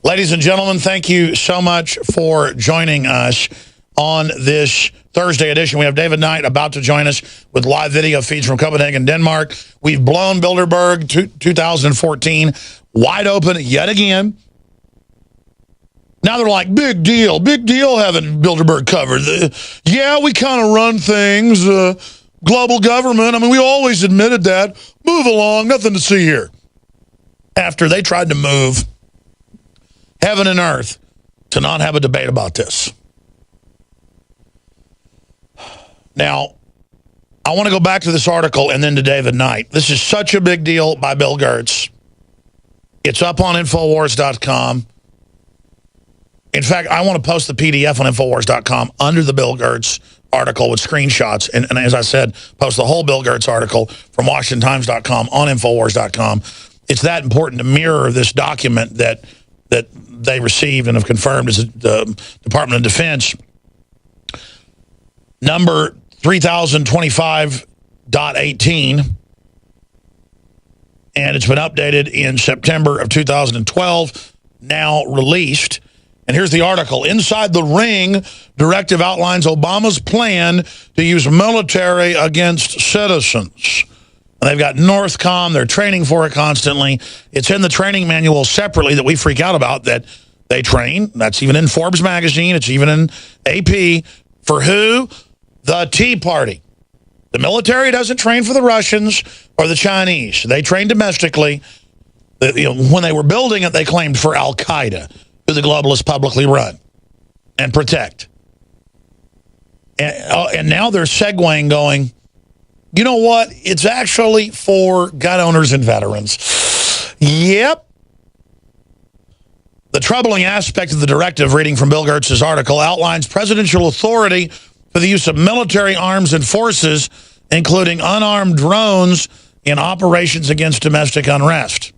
Ladies and gentlemen, thank you so much for joining us on this Thursday edition. We have David Knight about to join us with live video feeds from Copenhagen, Denmark. We've blown Bilderberg 2014 wide open yet again. Now they're like, big deal having Bilderberg covered. Yeah, we kind of run things, global government. I mean, we always admitted that. Move along, nothing to see here. After they tried to move heaven and earth to not have a debate about this. Now, I want to go back to this article and then to David Knight. This is such a big deal by Bill Gertz. It's up on Infowars.com. In fact, I want to post the PDF on Infowars.com under the Bill Gertz article with screenshots. And as I said, post the whole Bill Gertz article from WashingtonTimes.com on Infowars.com. It's that important to mirror this document that they received and have confirmed as the Department of Defense. Number 3025.18. And it's been updated in September of 2012, now released. And here's the article. Inside the Ring, directive outlines Obama's plan to use military against citizens. And they've got Northcom. They're training for it constantly. It's in the training manual separately that we freak out about that they train. That's even in Forbes magazine. It's even in AP. For who? The Tea Party. The military doesn't train for the Russians or the Chinese. They train domestically. When they were building it, they claimed for Al-Qaeda, who the globalists publicly run and protect. And now they're segueing going, you know what? It's actually for gun owners and veterans. Yep. The troubling aspect of the directive, reading from Bill Gertz's article, outlines presidential authority for the use of military arms and forces, including unarmed drones, in operations against domestic unrest.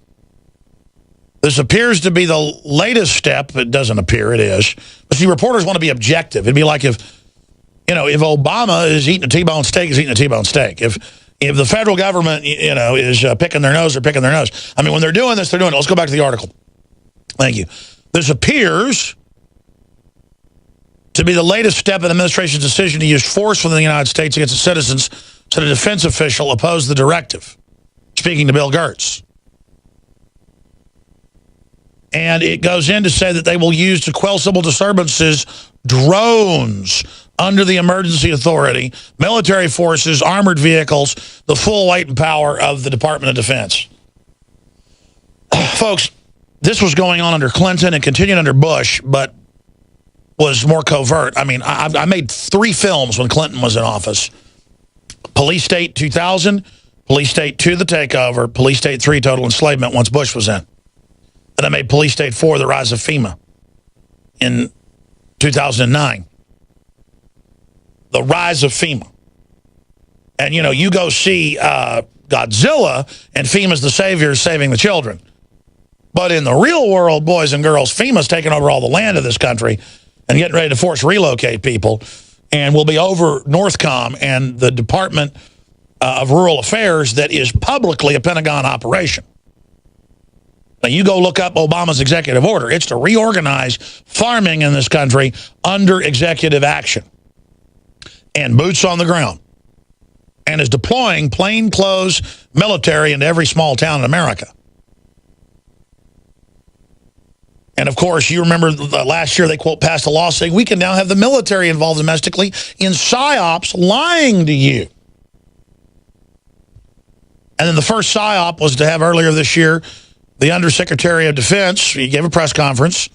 This appears to be the latest step. It doesn't appear, it is. But see, reporters want to be objective. It'd be like if Obama is eating a T-bone steak, he's eating a T-bone steak. If the federal government, is picking their nose, they're picking their nose. I mean, when they're doing this, they're doing it. Let's go back to the article. Thank you. This appears to be the latest step in the administration's decision to use force within the United States against its citizens, said a defense official opposed the directive, speaking to Bill Gertz. And it goes in to say that they will use to quell civil disturbances drones under the emergency authority, military forces, armored vehicles, the full weight and power of the Department of Defense. Folks, this was going on under Clinton and continued under Bush, but was more covert. I mean, I made 3 films when Clinton was in office. Police State 2000, Police State 2, The Takeover, Police State 3, Total Enslavement, once Bush was in. And I made Police State 4, The Rise of FEMA, in 2009. The Rise of FEMA. And, you go see Godzilla, and FEMA's the savior saving the children. But in the real world, boys and girls, FEMA's taking over all the land of this country and getting ready to force relocate people. And will be over Northcom and the Department of Rural Affairs that is publicly a Pentagon operation. Now, you go look up Obama's executive order. It's to reorganize farming in this country under executive action. And boots on the ground. And is deploying plainclothes military into every small town in America. And, of course, you remember last year they, quote, passed a law saying we can now have the military involved domestically in PSYOPs lying to you. And then the first PSYOP was to have earlier this year the Undersecretary of Defense. He gave a press conference.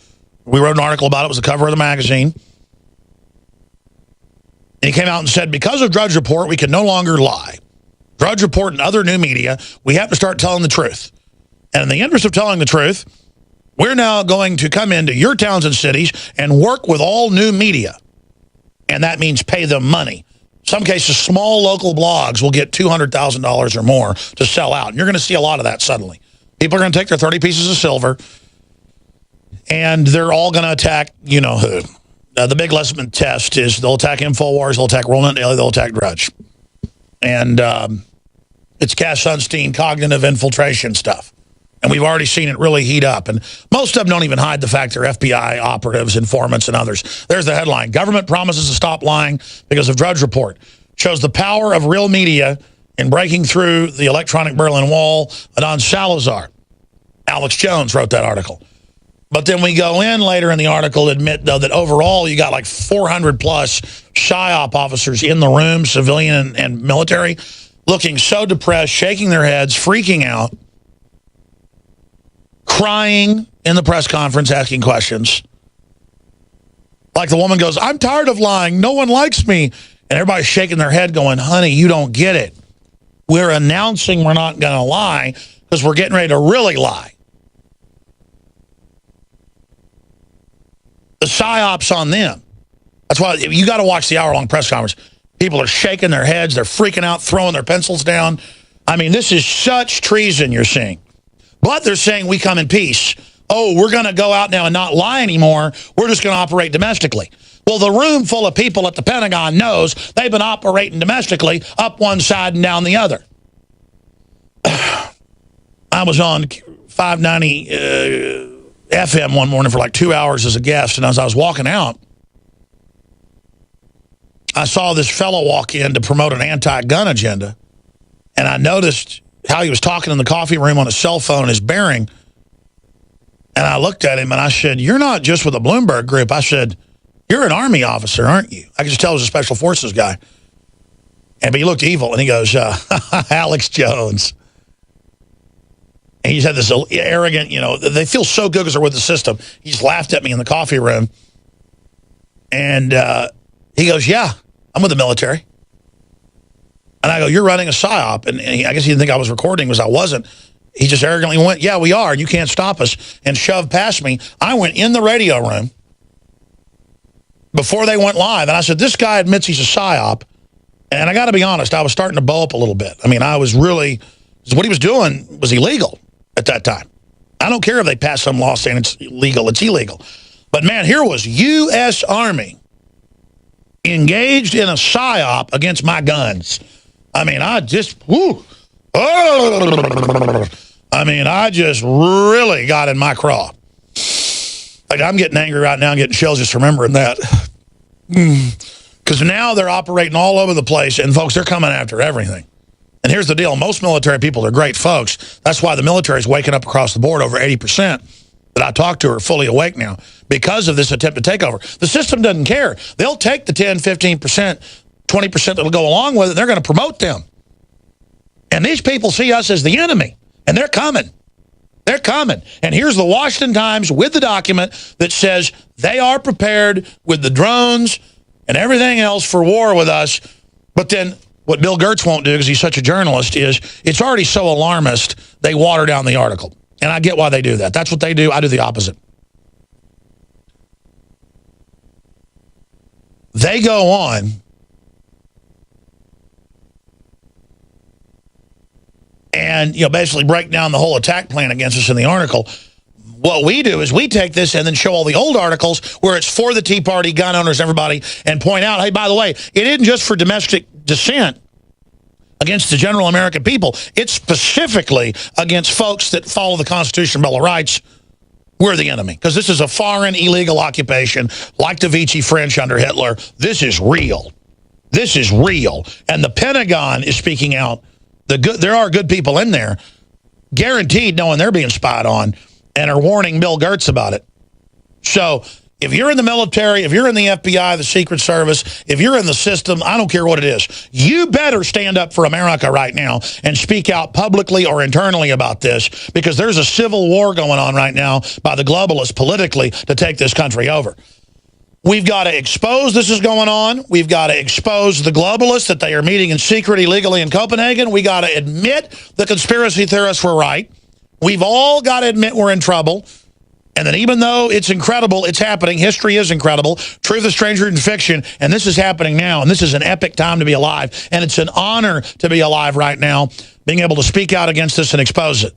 We wrote an article about it. It was the cover of the magazine. And he came out and said, because of Drudge Report, we can no longer lie. Drudge Report and other new media, we have to start telling the truth. And in the interest of telling the truth, we're now going to come into your towns and cities and work with all new media. And that means pay them money. In some cases, small local blogs will get $200,000 or more to sell out. And you're going to see a lot of that suddenly. People are going to take their 30 pieces of silver, and they're all going to attack you-know-who. The big lesson test is they'll attack InfoWars, they'll attack WorldNet Daily, they'll attack Drudge. And it's Cass Sunstein cognitive infiltration stuff. And we've already seen it really heat up. And most of them don't even hide the fact they're FBI operatives, informants, and others. There's the headline. Government promises to stop lying because of Drudge Report. Shows the power of real media in breaking through the electronic Berlin Wall. Adnan Salazar. Alex Jones wrote that article. But then we go in later in the article, admit, though, that overall you got like 400-plus PSYOP officers in the room, civilian and military, looking so depressed, shaking their heads, freaking out, crying in the press conference, asking questions. Like the woman goes, I'm tired of lying. No one likes me. And everybody's shaking their head going, honey, you don't get it. We're announcing we're not going to lie because we're getting ready to really lie. The PSYOP's on them. That's why you got to watch the hour-long press conference. People are shaking their heads. They're freaking out, throwing their pencils down. I mean, this is such treason you're seeing. But they're saying we come in peace. Oh, we're going to go out now and not lie anymore. We're just going to operate domestically. Well, the room full of people at the Pentagon knows they've been operating domestically up one side and down the other. I was on 590 FM one morning for like 2 hours as a guest, and as I was walking out, I saw this fellow walk in to promote an anti-gun agenda, and I noticed how he was talking in the coffee room on his cell phone and his bearing, and I looked at him and I said, you're not just with the Bloomberg group. I said, you're an Army officer, aren't you? I could just tell he was a Special Forces guy. But he looked evil, and he goes, Alex Jones. And he's had this arrogant, they feel so good because they're with the system. He just laughed at me in the coffee room. And he goes, yeah, I'm with the military. And I go, you're running a PSYOP. And I guess he didn't think I was recording because I wasn't. He just arrogantly went, yeah, we are. You can't stop us. And shoved past me. I went in the radio room before they went live. And I said, this guy admits he's a PSYOP. And I got to be honest, I was starting to bow up a little bit. I mean, I was really, what he was doing was illegal at that time. I don't care if they pass some law saying it's illegal. It's illegal. But, man, here was U.S. Army engaged in a PSYOP against my guns. I mean, I just really got in my craw. Like, I'm getting angry right now. I'm getting chills just remembering that. Because now they're operating all over the place, and, folks, they're coming after everything. And here's the deal. Most military people are great folks. That's why the military is waking up across the board. Over 80% that I talk to are fully awake now because of this attempt to take over. The system doesn't care. They'll take the 10, 15%, 20% that will go along with it. They're going to promote them. And these people see us as the enemy, and they're coming. They're coming. And here's the Washington Times with the document that says they are prepared with the drones and everything else for war with us. But then what Bill Gertz won't do, because he's such a journalist, is it's already so alarmist, they water down the article. And I get why they do that. That's what they do. I do the opposite. They go on and basically break down the whole attack plan against us in the article. What we do is we take this and then show all the old articles where it's for the Tea Party, gun owners, everybody, and point out, hey, by the way, it isn't just for domestic dissent against the general American people. It's specifically against folks that follow the Constitution and Bill of Rights. We're the enemy. Because this is a foreign illegal occupation like the Vichy French under Hitler. This is real. This is real. And the Pentagon is speaking out. There are good people in there, guaranteed knowing they're being spied on, and are warning Bill Gertz about it. So if you're in the military, if you're in the FBI, the Secret Service, if you're in the system, I don't care what it is, you better stand up for America right now and speak out publicly or internally about this, because there's a civil war going on right now by the globalists politically to take this country over. We've got to expose this is going on. We've got to expose the globalists that they are meeting in secret illegally in Copenhagen. We got to admit the conspiracy theorists were right. We've all got to admit we're in trouble. And that even though it's incredible, it's happening. History is incredible. Truth is stranger than fiction. And this is happening now. And this is an epic time to be alive. And it's an honor to be alive right now, being able to speak out against this and expose it.